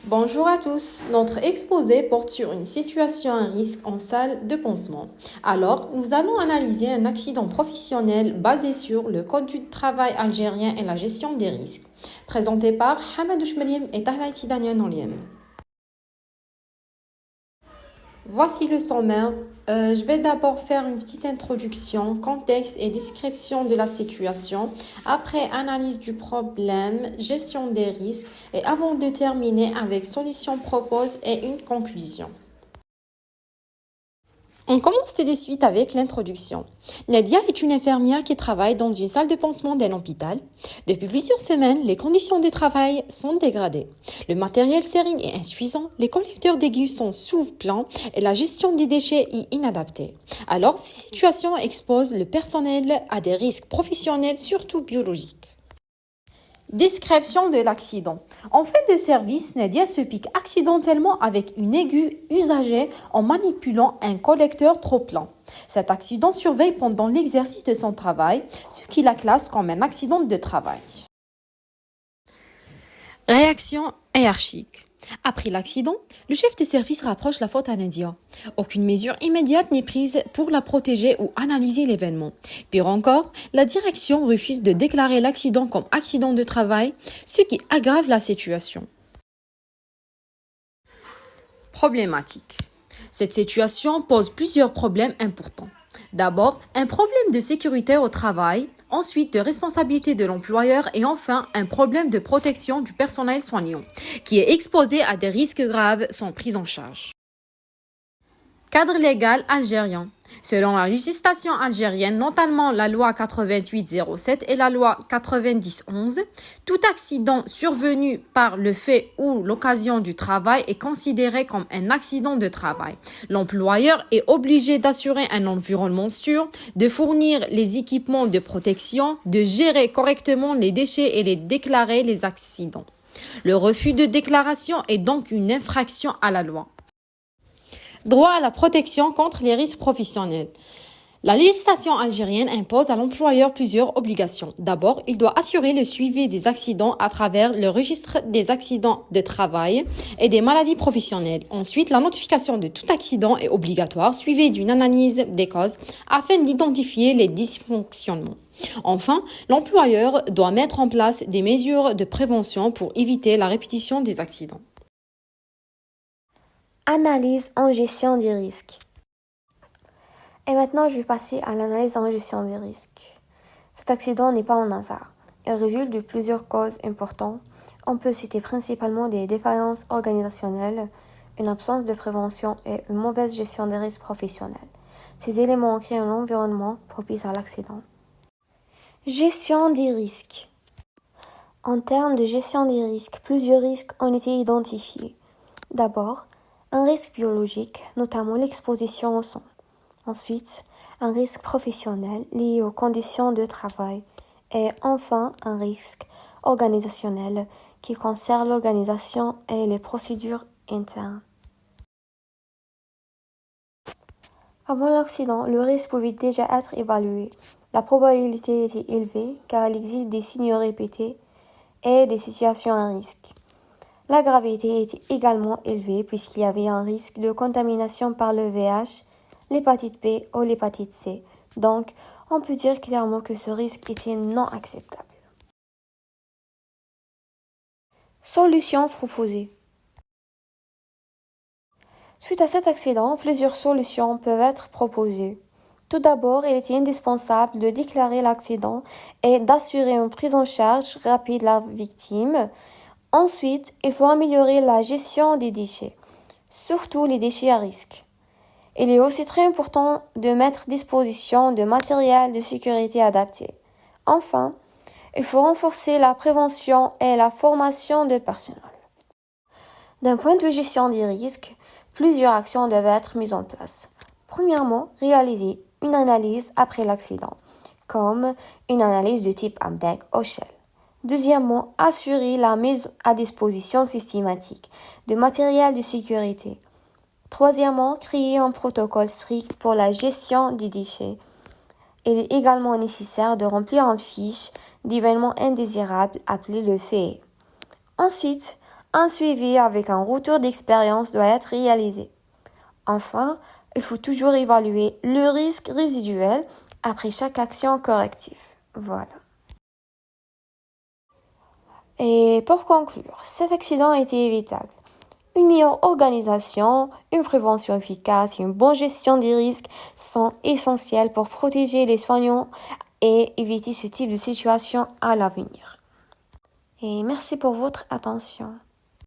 Bonjour à tous. Notre exposé porte sur une situation à risque en salle de pansement. Alors, nous allons analyser un accident professionnel basé sur le Code du travail algérien et la gestion des risques, présenté par Hamadou Chmeliem et Tahla Tidania Noliem. Voici le sommaire. Je vais d'abord faire une petite introduction, contexte et description de la situation, après analyse du problème, gestion des risques et avant de terminer avec solutions proposées et une conclusion. On commence tout de suite avec l'introduction. Nadia est une infirmière qui travaille dans une salle de pansement d'un hôpital. Depuis plusieurs semaines, les conditions de travail sont dégradées. Le matériel sérine est insuffisant, les collecteurs d'aigus sont sous-pleins et la gestion des déchets est inadaptée. Alors, ces situations exposent le personnel à des risques professionnels, surtout biologiques. Description de l'accident. En fin de service, Nadia se pique accidentellement avec une aiguë usagée en manipulant un collecteur trop plein. Cet accident survient pendant l'exercice de son travail, ce qui la classe comme un accident de travail. Réaction hiérarchique. Après l'accident, le chef de service rapproche la faute à Nadia. Aucune mesure immédiate n'est prise pour la protéger ou analyser l'événement. Pire encore, la direction refuse de déclarer l'accident comme accident de travail, ce qui aggrave la situation. Problématique. Cette situation pose plusieurs problèmes importants. D'abord, un problème de sécurité au travail, ensuite de responsabilité de l'employeur et enfin un problème de protection du personnel soignant, qui est exposé à des risques graves sans prise en charge. Cadre légal algérien. Selon la législation algérienne, notamment la loi 8807 et la loi 9011, tout accident survenu par le fait ou l'occasion du travail est considéré comme un accident de travail. L'employeur est obligé d'assurer un environnement sûr, de fournir les équipements de protection, de gérer correctement les déchets et de déclarer les accidents. Le refus de déclaration est donc une infraction à la loi. Droit à la protection contre les risques professionnels. La législation algérienne impose à l'employeur plusieurs obligations. D'abord, il doit assurer le suivi des accidents à travers le registre des accidents de travail et des maladies professionnelles. Ensuite, la notification de tout accident est obligatoire, suivie d'une analyse des causes afin d'identifier les dysfonctionnements. Enfin, l'employeur doit mettre en place des mesures de prévention pour éviter la répétition des accidents. Analyse en gestion des risques. Et maintenant, je vais passer à l'analyse en gestion des risques. Cet accident n'est pas un hasard. Il résulte de plusieurs causes importantes. On peut citer principalement des défaillances organisationnelles, une absence de prévention et une mauvaise gestion des risques professionnels. Ces éléments créent un environnement propice à l'accident. Gestion des risques. En termes de gestion des risques, plusieurs risques ont été identifiés. D'abord, un risque biologique, notamment l'exposition au sang. Ensuite, un risque professionnel lié aux conditions de travail. Et enfin, un risque organisationnel qui concerne l'organisation et les procédures internes. Avant l'accident, le risque pouvait déjà être évalué. La probabilité était élevée car il existe des signes répétés et des situations à risque. La gravité était également élevée puisqu'il y avait un risque de contamination par le VIH, l'hépatite B ou l'hépatite C. Donc, on peut dire clairement que ce risque était non acceptable. Solutions proposées. Suite à cet accident, plusieurs solutions peuvent être proposées. Tout d'abord, il était indispensable de déclarer l'accident et d'assurer une prise en charge rapide de la victime. Ensuite, il faut améliorer la gestion des déchets, surtout les déchets à risque. Il est aussi très important de mettre à disposition de matériel de sécurité adapté. Enfin, il faut renforcer la prévention et la formation de personnel. D'un point de vue gestion des risques, plusieurs actions doivent être mises en place. Premièrement, réaliser une analyse après l'accident, comme une analyse de type AMDEC ou Shell. Deuxièmement, assurer la mise à disposition systématique de matériel de sécurité. Troisièmement, créer un protocole strict pour la gestion des déchets. Il est également nécessaire de remplir une fiche d'événements indésirables appelée le FEE. Ensuite, Un suivi avec un retour d'expérience doit être réalisé. Enfin, il faut toujours évaluer le risque résiduel après chaque action corrective. Voilà. Et pour conclure, cet accident a été évitable. Une meilleure organisation, une prévention efficace et une bonne gestion des risques sont essentiels pour protéger les soignants et éviter ce type de situation à l'avenir. Et merci pour votre attention.